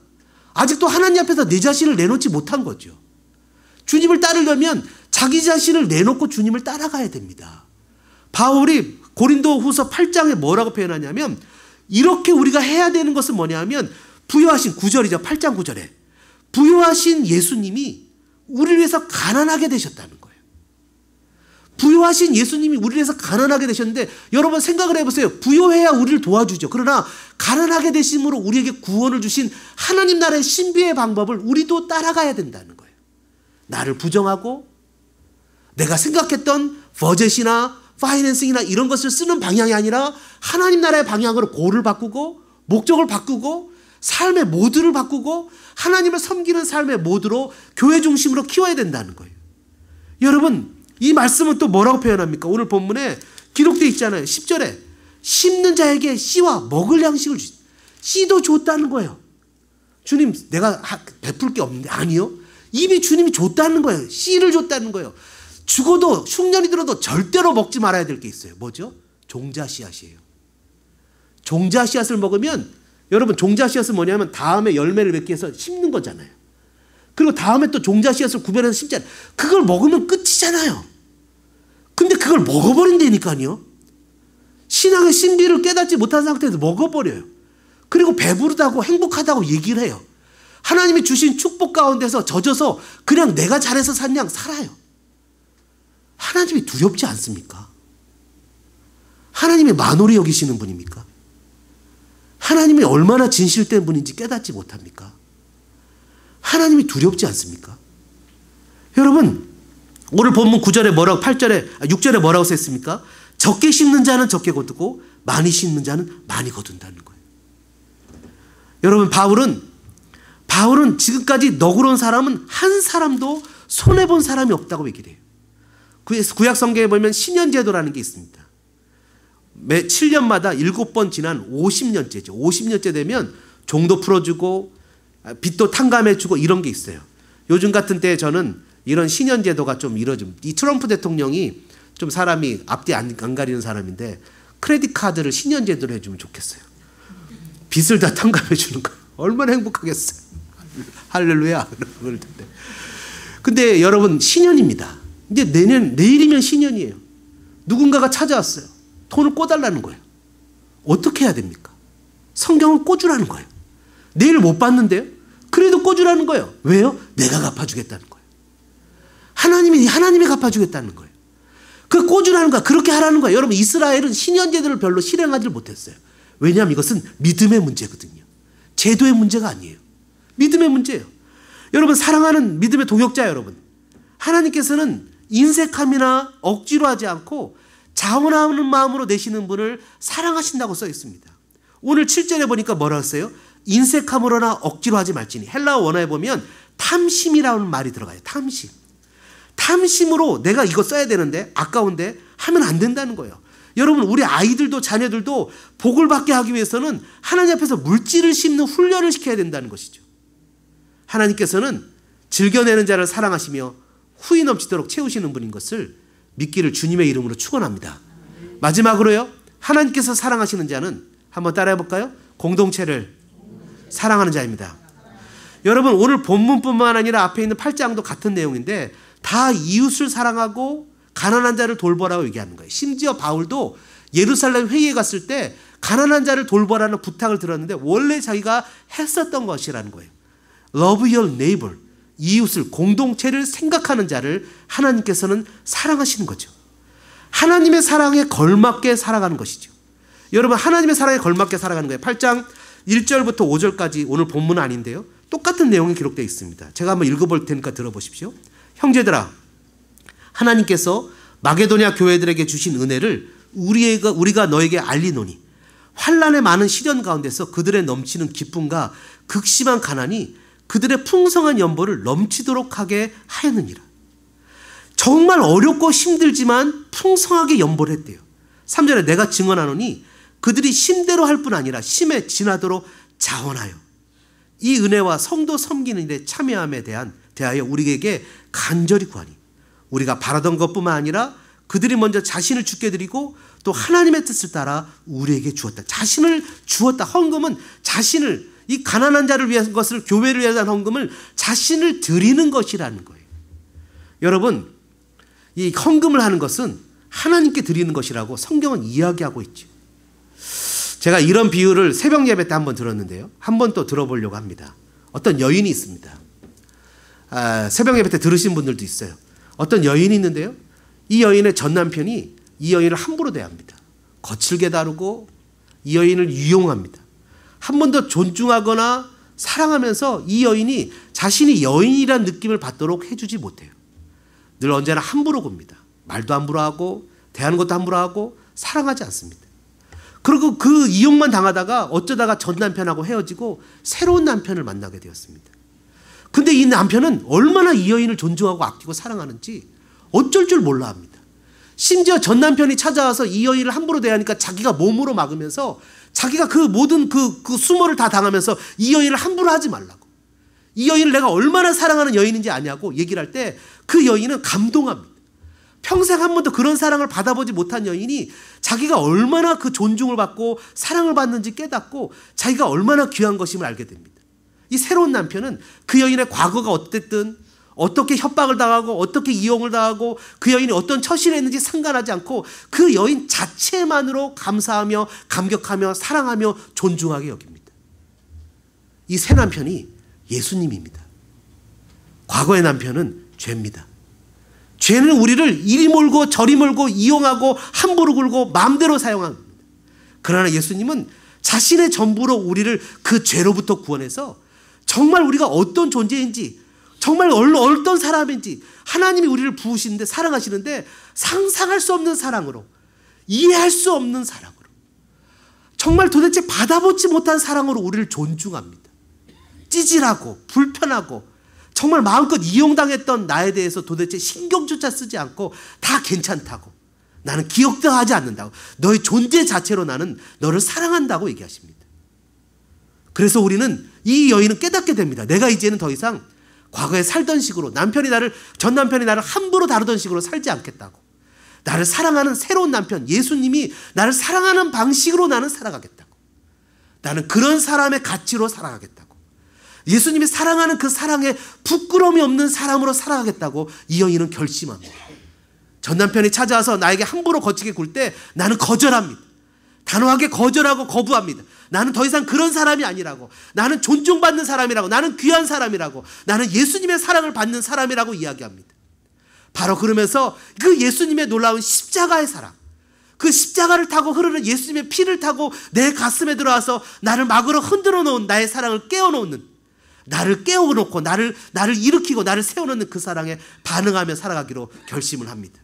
아직도 하나님 앞에서 내 자신을 내놓지 못한 거죠. 주님을 따르려면 자기 자신을 내놓고 주님을 따라가야 됩니다. 바울이 고린도 후서 8장에 뭐라고 표현하냐면 이렇게 우리가 해야 되는 것은 뭐냐면 부요하신 9절이죠. 8장 9절에 부요하신 예수님이 우리를 위해서 가난하게 되셨다는 거예요. 부요하신 예수님이 우리를 위해서 가난하게 되셨는데 여러분 생각을 해보세요. 부요해야 우리를 도와주죠. 그러나 가난하게 되심으로 우리에게 구원을 주신 하나님 나라의 신비의 방법을 우리도 따라가야 된다는 거예요. 나를 부정하고 내가 생각했던 버젯이나 파이낸싱이나 이런 것을 쓰는 방향이 아니라 하나님 나라의 방향으로 고를 바꾸고 목적을 바꾸고 삶의 모드를 바꾸고 하나님을 섬기는 삶의 모드로 교회 중심으로 키워야 된다는 거예요. 여러분 이 말씀은 또 뭐라고 표현합니까? 오늘 본문에 기록되어 있잖아요. 10절에 심는 자에게 씨와 먹을 양식을 주시. 씨도 줬다는 거예요. 주님 내가 베풀 게 없는데 아니요. 이미 주님이 줬다는 거예요. 씨를 줬다는 거예요. 죽어도 흉년이 들어도 절대로 먹지 말아야 될 게 있어요. 뭐죠? 종자 씨앗이에요. 종자 씨앗을 먹으면 여러분 종자씨앗은 뭐냐면 다음에 열매를 맺기 위해서 심는 거잖아요. 그리고 다음에 또 종자씨앗을 구별해서 심잖아요. 그걸 먹으면 끝이잖아요. 근데 그걸 먹어버린다니까요. 신앙의 신비를 깨닫지 못한 상태에서 먹어버려요. 그리고 배부르다고 행복하다고 얘기를 해요. 하나님이 주신 축복 가운데서 젖어서 그냥 내가 잘해서 산 양 살아요. 하나님이 두렵지 않습니까? 하나님이 만홀히 여기시는 분입니까? 하나님이 얼마나 진실된 분인지 깨닫지 못합니까? 하나님이 두렵지 않습니까? 여러분, 오늘 본문 9절에 뭐라고 6절에 뭐라고 썼습니까? 적게 심는 자는 적게 거두고 많이 심는 자는 많이 거둔다는 거예요. 여러분, 바울은 지금까지 너그러운 사람은 한 사람도 손해본 사람이 없다고 얘기를 해요. 구약 성경에 보면 신년제도라는 게 있습니다. 매 7년마다 7번 지난 50년째죠. 50년째 되면 종도 풀어주고 빚도 탕감해주고 이런 게 있어요. 요즘 같은 때에 저는 이런 신년제도가 좀 이루어집니다. 이 트럼프 대통령이 좀 사람이 앞뒤 안 가리는 사람인데 크레딧 카드를 신년제도로 해주면 좋겠어요. 빚을 다 탕감해주는 거예요. 얼마나 행복하겠어요. 할렐루야. 그럴 텐데. 근데 여러분, 신년입니다. 이제 내일이면 신년이에요. 누군가가 찾아왔어요. 돈을 꿔달라는 거예요. 어떻게 해야 됩니까? 성경은 꿔주라는 거예요. 내일 못 받는데요? 그래도 꿔주라는 거예요. 왜요? 내가 갚아주겠다는 거예요. 하나님이 갚아주겠다는 거예요. 그 꿔주라는 거야. 그렇게 하라는 거예요. 여러분, 이스라엘은 신년제도를 별로 실행하지 못했어요. 왜냐하면 이것은 믿음의 문제거든요. 제도의 문제가 아니에요. 믿음의 문제예요. 여러분, 사랑하는 믿음의 동역자 여러분, 하나님께서는 인색함이나 억지로 하지 않고 자원하는 마음으로 내시는 분을 사랑하신다고 써 있습니다. 오늘 7절에 보니까 뭐라고 써요? 인색함으로나 억지로 하지 말지니. 헬라어 원어에 보면 탐심이라는 말이 들어가요. 탐심. 탐심으로 내가 이거 써야 되는데 아까운데 하면 안 된다는 거예요. 여러분, 우리 아이들도 자녀들도 복을 받게 하기 위해서는 하나님 앞에서 물질을 심는 훈련을 시켜야 된다는 것이죠. 하나님께서는 즐겨내는 자를 사랑하시며 후이 넘치도록 채우시는 분인 것을 믿기를 주님의 이름으로 축원합니다. 마지막으로요, 하나님께서 사랑하시는 자는 한번 따라해 볼까요? 공동체를 사랑하는 자입니다. 여러분, 오늘 본문뿐만 아니라 앞에 있는 8장도 같은 내용인데 다 이웃을 사랑하고 가난한 자를 돌보라고 얘기하는 거예요. 심지어 바울도 예루살렘 회의에 갔을 때 가난한 자를 돌보라는 부탁을 들었는데 원래 자기가 했었던 것이라는 거예요. Love your neighbor. 이웃을, 공동체를 생각하는 자를 하나님께서는 사랑하시는 거죠. 하나님의 사랑에 걸맞게 살아가는 것이죠. 여러분, 하나님의 사랑에 걸맞게 살아가는 거예요. 8장 1절부터 5절까지 오늘 본문은 아닌데요, 똑같은 내용이 기록되어 있습니다. 제가 한번 읽어볼 테니까 들어보십시오. 형제들아, 하나님께서 마게도냐 교회들에게 주신 은혜를 우리가 너에게 알리노니 환난의 많은 시련 가운데서 그들의 넘치는 기쁨과 극심한 가난이 그들의 풍성한 연보를 넘치도록 하게 하였느니라. 정말 어렵고 힘들지만 풍성하게 연보를 했대요. 3절에 내가 증언하노니 그들이 심대로 할 뿐 아니라 심에 지나도록 자원하여 이 은혜와 성도 섬기는 일에 참여함에 대하여 우리에게 간절히 구하니 우리가 바라던 것뿐만 아니라 그들이 먼저 자신을 주께 드리고 또 하나님의 뜻을 따라 우리에게 주었다. 자신을 주었다. 헌금은 자신을, 이 가난한 자를 위한 것을, 교회를 위한 헌금을 자신을 드리는 것이라는 거예요. 여러분, 이 헌금을 하는 것은 하나님께 드리는 것이라고 성경은 이야기하고 있죠. 제가 이런 비유를 새벽 예배 때 한번 들었는데요, 한번 또 들어보려고 합니다. 어떤 여인이 있습니다. 새벽 예배 때 들으신 분들도 있어요. 어떤 여인이 있는데요, 이 여인의 전 남편이 이 여인을 함부로 대합니다. 거칠게 다루고 이 여인을 이용합니다. 한 번 더 존중하거나 사랑하면서 이 여인이 자신이 여인이라는 느낌을 받도록 해주지 못해요. 늘 언제나 함부로 굽니다. 말도 함부로 하고 대하는 것도 함부로 하고 사랑하지 않습니다. 그리고 그 이용만 당하다가 어쩌다가 전 남편하고 헤어지고 새로운 남편을 만나게 되었습니다. 근데 이 남편은 얼마나 이 여인을 존중하고 아끼고 사랑하는지 어쩔 줄 몰라 합니다. 심지어 전 남편이 찾아와서 이 여인을 함부로 대하니까 자기가 몸으로 막으면서 자기가 그 모든 그 수모를 다 당하면서 이 여인을 함부로 하지 말라고, 이 여인을 내가 얼마나 사랑하는 여인인지 아냐고 얘기를 할 때 그 여인은 감동합니다. 평생 한 번도 그런 사랑을 받아보지 못한 여인이 자기가 얼마나 그 존중을 받고 사랑을 받는지 깨닫고 자기가 얼마나 귀한 것임을 알게 됩니다. 이 새로운 남편은 그 여인의 과거가 어땠든 어떻게 협박을 당하고 어떻게 이용을 당하고 그 여인이 어떤 처신을 했는지 상관하지 않고 그 여인 자체만으로 감사하며 감격하며 사랑하며 존중하게 여깁니다. 이 새 남편이 예수님입니다. 과거의 남편은 죄입니다. 죄는 우리를 이리 몰고 저리 몰고 이용하고 함부로 굴고 마음대로 사용합니다. 그러나 예수님은 자신의 전부로 우리를 그 죄로부터 구원해서 정말 우리가 어떤 존재인지 정말 어떤 사람인지 하나님이 우리를 부으시는데 사랑하시는데 상상할 수 없는 사랑으로 이해할 수 없는 사랑으로 정말 도대체 받아보지 못한 사랑으로 우리를 존중합니다. 찌질하고 불편하고 정말 마음껏 이용당했던 나에 대해서 도대체 신경조차 쓰지 않고 다 괜찮다고 나는 기억도 하지 않는다고 너의 존재 자체로 나는 너를 사랑한다고 얘기하십니다. 그래서 우리는 이 여인은 깨닫게 됩니다. 내가 이제는 더 이상 과거에 살던 식으로 전 남편이 나를 함부로 다루던 식으로 살지 않겠다고 나를 사랑하는 새로운 남편 예수님이 나를 사랑하는 방식으로 나는 살아가겠다고 나는 그런 사람의 가치로 살아가겠다고 예수님이 사랑하는 그 사랑에 부끄러움이 없는 사람으로 살아가겠다고 이 여인은 결심합니다. 전 남편이 찾아와서 나에게 함부로 거칠게 굴 때 나는 거절합니다. 단호하게 거절하고 거부합니다. 나는 더 이상 그런 사람이 아니라고 나는 존중받는 사람이라고 나는 귀한 사람이라고 나는 예수님의 사랑을 받는 사람이라고 이야기합니다. 바로 그러면서 그 예수님의 놀라운 십자가의 사랑 그 십자가를 타고 흐르는 예수님의 피를 타고 내 가슴에 들어와서 나를 막으로 흔들어 놓은 나의 사랑을 깨워놓는 나를 깨워놓고 나를 일으키고 나를 세워놓는 그 사랑에 반응하며 살아가기로 결심을 합니다.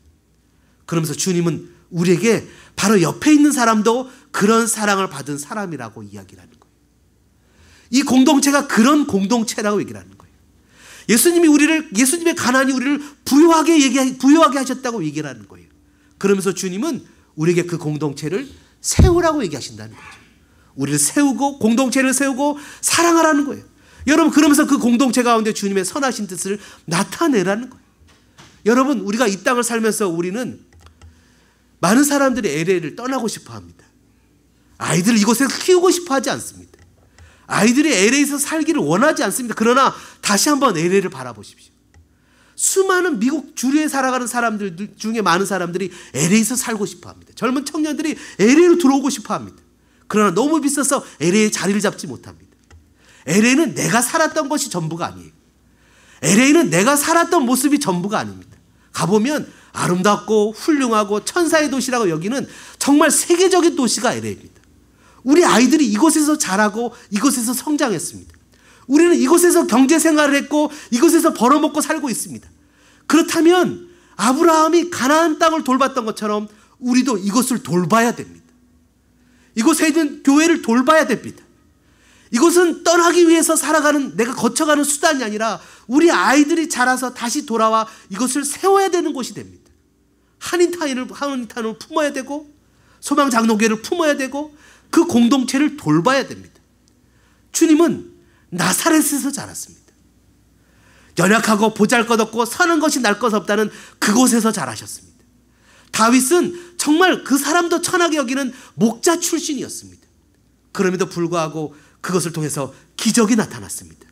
그러면서 주님은 우리에게 바로 옆에 있는 사람도 그런 사랑을 받은 사람이라고 이야기를 하는 거예요. 이 공동체가 그런 공동체라고 얘기를 하는 거예요. 예수님의 가난이 우리를 부유하게 하셨다고 얘기를 하는 거예요. 그러면서 주님은 우리에게 그 공동체를 세우라고 얘기하신다는 거죠. 우리를 세우고 공동체를 세우고 사랑하라는 거예요. 여러분 그러면서 그 공동체 가운데 주님의 선하신 뜻을 나타내라는 거예요. 여러분 우리가 이 땅을 살면서 우리는 많은 사람들이 LA를 떠나고 싶어 합니다. 아이들을 이곳에서 키우고 싶어 하지 않습니다. 아이들이 LA에서 살기를 원하지 않습니다. 그러나 다시 한번 LA를 바라보십시오. 수많은 미국 주류에 살아가는 사람들 중에 많은 사람들이 LA에서 살고 싶어 합니다. 젊은 청년들이 LA로 들어오고 싶어 합니다. 그러나 너무 비싸서 LA에 자리를 잡지 못합니다. LA는 내가 살았던 것이 전부가 아니에요. LA는 내가 살았던 모습이 전부가 아닙니다. 가보면 아름답고 훌륭하고 천사의 도시라고 여기는 정말 세계적인 도시가 LA입니다. 우리 아이들이 이곳에서 자라고 이곳에서 성장했습니다. 우리는 이곳에서 경제생활을 했고 이곳에서 벌어먹고 살고 있습니다. 그렇다면 아브라함이 가나안 땅을 돌봤던 것처럼 우리도 이곳을 돌봐야 됩니다. 이곳에 있는 교회를 돌봐야 됩니다. 이곳은 떠나기 위해서 살아가는 내가 거쳐가는 수단이 아니라 우리 아이들이 자라서 다시 돌아와 이것을 세워야 되는 곳이 됩니다. 한인타운을 품어야 되고 소망장로교회를 품어야 되고 그 공동체를 돌봐야 됩니다. 주님은 나사렛에서 자랐습니다. 연약하고 보잘것없고 사는 것이 날 것 없다는 그곳에서 자라셨습니다. 다윗은 정말 그 사람도 천하게 여기는 목자 출신이었습니다. 그럼에도 불구하고 그것을 통해서 기적이 나타났습니다.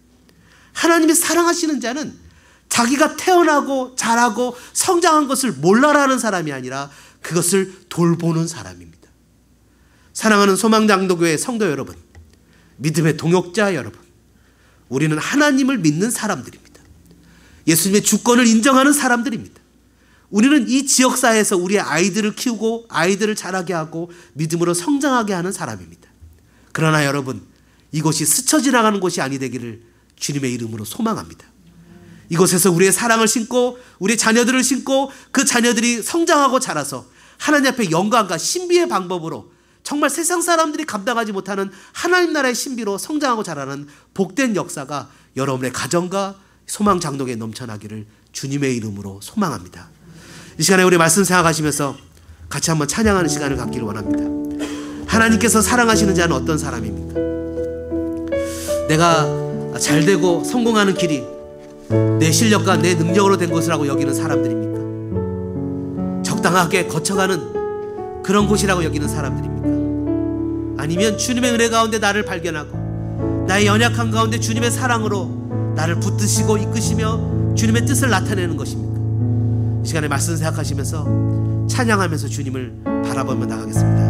하나님이 사랑하시는 자는 자기가 태어나고 자라고 성장한 것을 몰라라는 사람이 아니라 그것을 돌보는 사람입니다. 사랑하는 소망장로교회 성도 여러분, 믿음의 동역자 여러분, 우리는 하나님을 믿는 사람들입니다. 예수님의 주권을 인정하는 사람들입니다. 우리는 이 지역사회에서 우리의 아이들을 키우고 아이들을 자라게 하고 믿음으로 성장하게 하는 사람입니다. 그러나 여러분, 이곳이 스쳐 지나가는 곳이 아니 되기를 주님의 이름으로 소망합니다. 이곳에서 우리의 사랑을 심고 우리의 자녀들을 심고 그 자녀들이 성장하고 자라서 하나님 앞에 영광과 신비의 방법으로 정말 세상 사람들이 감당하지 못하는 하나님 나라의 신비로 성장하고 자라는 복된 역사가 여러분의 가정과 소망장독에 넘쳐나기를 주님의 이름으로 소망합니다. 이 시간에 우리 말씀 생각하시면서 같이 한번 찬양하는 시간을 갖기를 원합니다. 하나님께서 사랑하시는 자는 어떤 사람입니까? 내가 잘되고 성공하는 길이 내 실력과 내 능력으로 된 것이라고 여기는 사람들입니까? 적당하게 거쳐가는 그런 곳이라고 여기는 사람들입니까? 아니면 주님의 은혜 가운데 나를 발견하고 나의 연약한 가운데 주님의 사랑으로 나를 붙드시고 이끄시며 주님의 뜻을 나타내는 것입니까? 이 시간에 말씀 생각하시면서 찬양하면서 주님을 바라보며 나가겠습니다.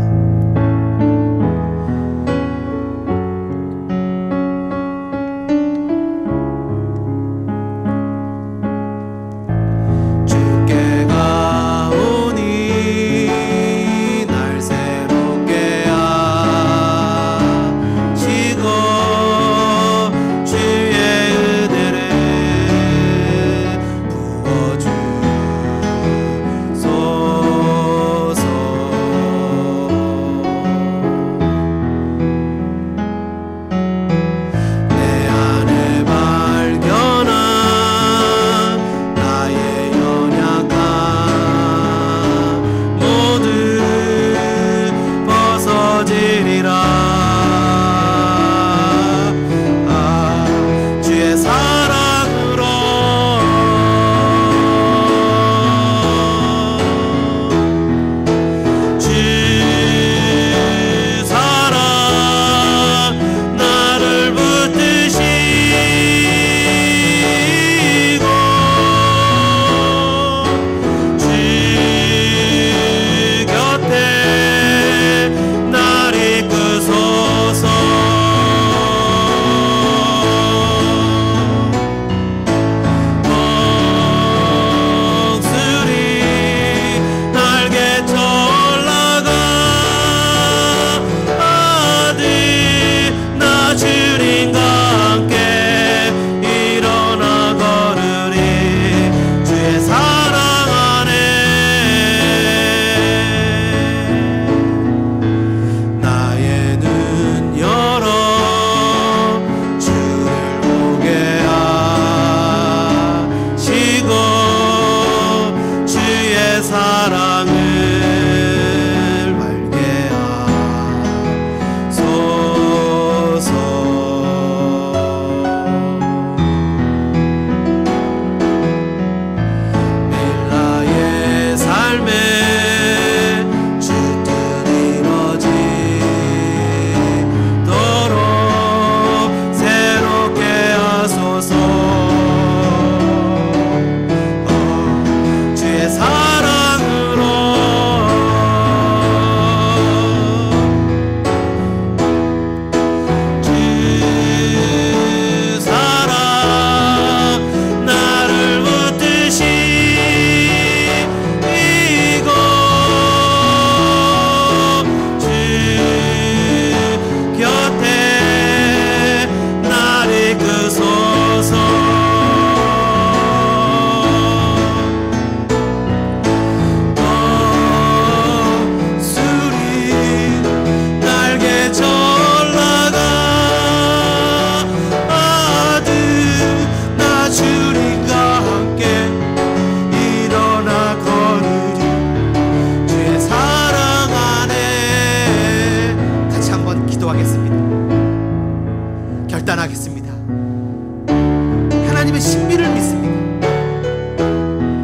하나님의 신비를 믿습니다.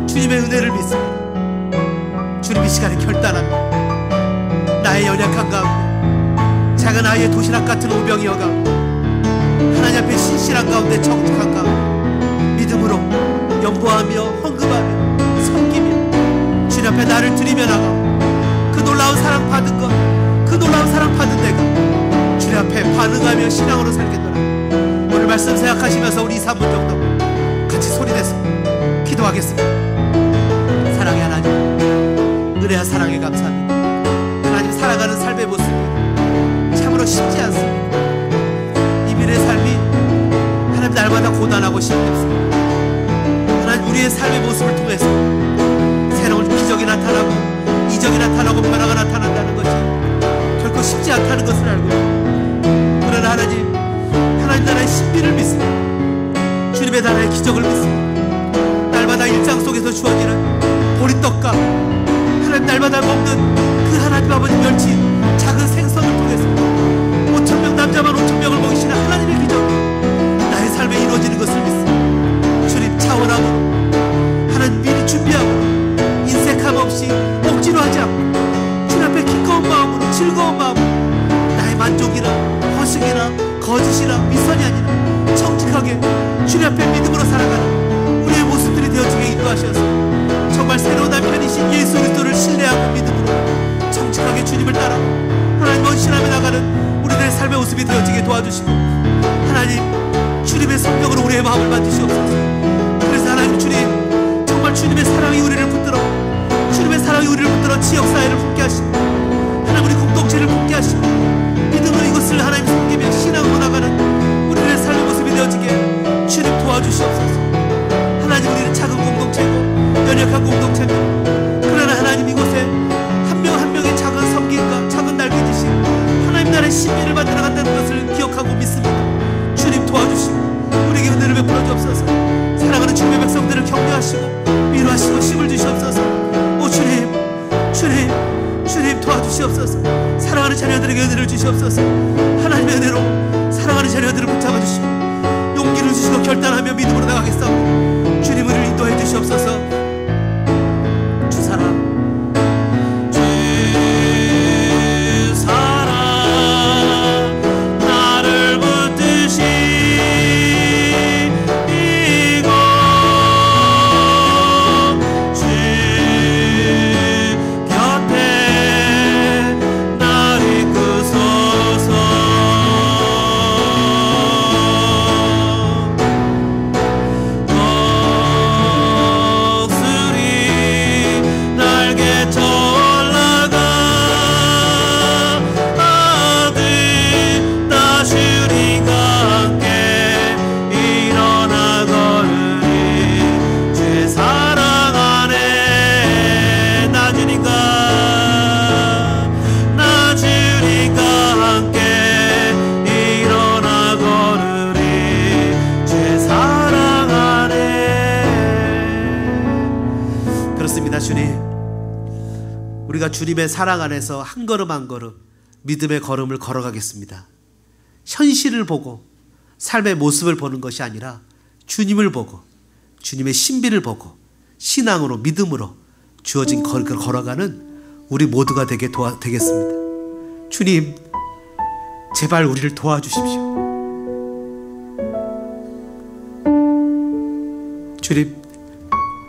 주님의 은혜를 믿습니다. 주님 이 시간에 결단합니다. 나의 연약한 가운데, 작은 아이의 도시락 같은 오병이어 가운데, 하나님 앞에 신실한 가운데, 정직한 가운데 믿음으로 연보하며 헌금하며 섬기며 주님 앞에 나를 드리며 나가고, 그 놀라운 사랑 받은 것, 그 놀라운 사랑 받은 내가 주님 앞에 반응하며 신앙으로 살겠노라. 오늘 말씀 생각하시면서 우리 2, 3분 정도 같이 소리내서 기도하겠습니다. 사랑의 하나님, 은혜와 사랑에 감사합니다. 하나님, 살아가는 삶의 모습이 참으로 쉽지 않습니다. 이민의 삶이 하나님 날마다 고단하고 힘듭니다. 하나님, 우리의 삶의 모습을 통해서 새로운 기적이 나타나고 이적이 나타나고 변화가 나타난다는 것이 결코 쉽지 않다는 것을 알고, 그러나 하나님 나라의 신비를 믿습니다. 주님의 나라의 기적을 믿습니다. 날마다 일상 속에서 주어지는 보리떡과 하나님 날마다 먹는 그 하나님 아버지 멸치 작은 생선을 통해서 5,000명 남자만 5,000명을 먹이시는 하나님의 기적, 나의 삶에 이루어지는 것을 믿습니다. 주님 차원하고 하나님 미리 준비하고 인색함 없이 주님 앞에 믿음으로 살아가는 우리의 모습들이 되어지게 인도하셔서 정말 새로운 남편이신 예수 그리스도를 신뢰하고 믿음으로 정직하게 주님을 따라 하나님 헌신하며 나가는 우리들의 삶의 모습이 되어지게 도와주시고, 하나님 주님의 성령으로 우리의 마음을 만드시옵소서. 그래서 하나님 주님, 정말 주님의 사랑이 우리를 붙들어, 주님의 사랑이 우리를 붙들어 지역사회를 품게 하시고, 하나님 우리 공동체를 품게 하시고, 믿음으로 이것을 하나님 섬기며 신앙으로 나가는 우리의 삶의 모습이 되어지게 주님 도와주시옵소서. 하나님 우리는 작은 공동체고 연약한 공동체입니다. 그러나 하나님 이곳에 한 명 한 명의 작은 섬김과 작은 날개짓이 하나님 나라의 신비를 만들어간다는 것을 기억하고 믿습니다. 주님 도와주시고 우리에게 은혜를 베풀어 주옵소서. 사랑하는 주님의 백성들을 격려하시고 위로하시고 힘을 주시옵소서. 오 주님, 주님, 주님 도와주시옵소서. 사랑하는 자녀들에게 은혜를 주시옵소서. 하나님의 은혜로 사랑하는 자녀들을 붙잡아 주시고 용기를 주시고 결단하며 믿음으로 나가겠사옵니다. 주님 우리를 인도해 주시옵소서. 주 사랑, 주님의 사랑 안에서 한 걸음 한 걸음 믿음의 걸음을 걸어가겠습니다. 현실을 보고 삶의 모습을 보는 것이 아니라 주님을 보고 주님의 신비를 보고 신앙으로 믿음으로 주어진 거리를 걸어가는 우리 모두가 되겠습니다. 주님 제발 우리를 도와주십시오. 주님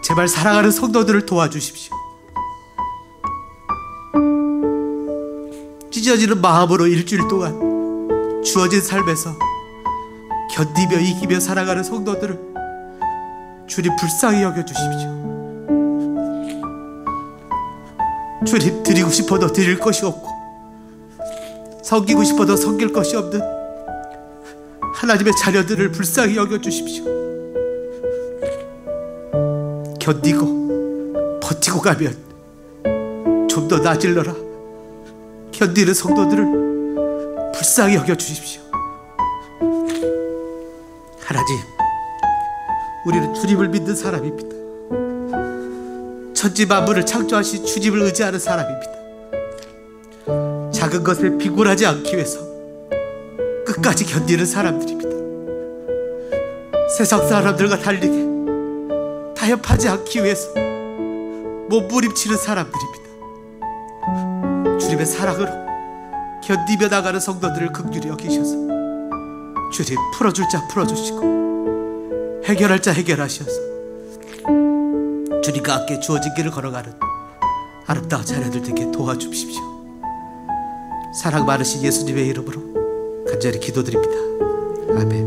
제발 사랑하는 성도들을 도와주십시오. 찢어지는 마음으로 일주일 동안 주어진 삶에서 견디며 이기며 살아가는 성도들을 주님 불쌍히 여겨주십시오. 주님 드리고 싶어도 드릴 것이 없고 섬기고 싶어도 섬길 것이 없는 하나님의 자녀들을 불쌍히 여겨주십시오. 견디고 버티고 가면 좀 더 나아질러라. 견디는 성도들을 불쌍히 여겨주십시오. 하나님 우리는 주님을 믿는 사람입니다. 천지 만물을 창조하신 주님을 의지하는 사람입니다. 작은 것에 비굴하지 않기 위해서 끝까지 견디는 사람들입니다. 세상 사람들과 다르게 타협하지 않기 위해서 몸부림치는 사람들입니다. 주님의 사랑으로 견디며 나가는 성도들을 긍휼히 여기셔서 주님 풀어줄 자 풀어주시고 해결할 자 해결하셔서 주님과 함께 주어진 길을 걸어가는 아름다운 자녀들 되게 도와주십시오. 사랑 많으신 예수님의 이름으로 간절히 기도드립니다. 아멘.